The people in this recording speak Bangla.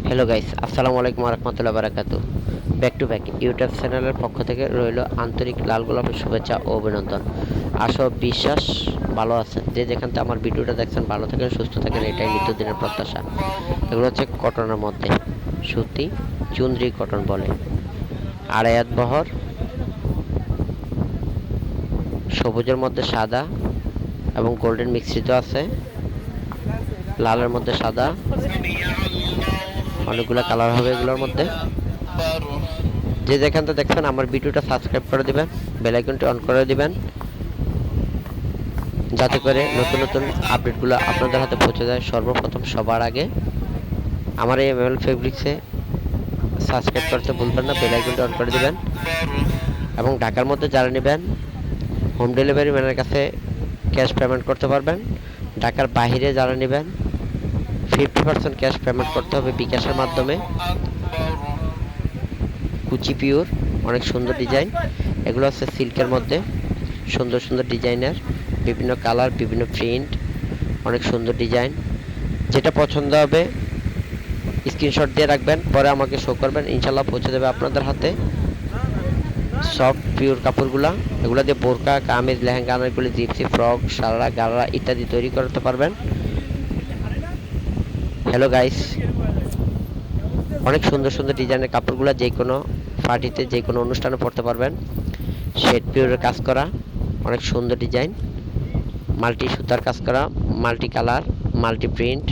হ্যালো গাইস, আসসালামু আলাইকুম রহমতুল্লাহ বারাকাতু। ব্যাক টু ব্যাক ইউটিউব চ্যানেলের পক্ষ থেকে রইল আন্তরিক লাল গোলাপের শুভেচ্ছা ও অভিনন্দন। আশা ও বিশ্বাস ভালো আছেন। যে যেখান থেকে আমার ভিডিওটা দেখছেন ভালো থাকেন, সুস্থ থাকেন, এটাই নিত্যদিনের প্রত্যাশা। এগুলো হচ্ছে কটনের মধ্যে সুতি, চুন্দ্রি কটন বলে। আড়াই হাত বহর, সবুজের মধ্যে সাদা এবং গোল্ডেন মিশ্রিত আছে, লালের মধ্যে সাদা, অনেকগুলো কালার হবে এগুলোর মধ্যে। যে যেখান থেকে দেখছেন আমার ভিডিওটা সাবস্ক্রাইব করে দিবেন, বেল আইকনটি অন করে দিবেন, যাতে করে নতুন নতুন আপডেটগুলো আপনাদের হাতে পৌঁছে যায় সর্বপ্রথম সবার আগে। আমার এই এমএল ফেব্রিক্সে সাবস্ক্রাইব করতে ভুলবেন না, বেল আইকনটি অন করে দিবেন। এবং ঢাকার মধ্যে যারা নেবেন হোম ডেলিভারি ম্যানের কাছে ক্যাশ পেমেন্ট করতে পারবেন। ঢাকার বাইরে যারা নেবেন 50% ক্যাশ পেমেন্ট করতে হবে বিকাশের মাধ্যমে। কুচি পিওর, অনেক সুন্দর ডিজাইন। এগুলো হচ্ছে সিল্কের মধ্যে সুন্দর সুন্দর ডিজাইনের, বিভিন্ন কালার, বিভিন্ন প্রিন্ট, অনেক সুন্দর ডিজাইন। যেটা পছন্দ হবে স্ক্রিনশট দিয়ে রাখবেন, পরে আমাকে শো করবেন, ইনশাল্লাহ পৌঁছে দেবে আপনাদের হাতে। সফট পিওর কাপড়গুলা, এগুলো দিয়ে বোরকা, কামিজ, লেহেঙ্গা, আনারকলি, জিপসি, ফ্রক, সারারা, গারারা ইত্যাদি তৈরি করতে পারবেন। হ্যালো গাইস, অনেক সুন্দর সুন্দর ডিজাইনের কাপড়গুলো যে কোনো পার্টিতে, যে কোনো অনুষ্ঠানে পরতে পারবেন। শেড পিওরের কাজ করা, অনেক সুন্দর ডিজাইন, মাল্টি সুতার কাজ করা, মাল্টি কালার, মাল্টি প্রিন্ট।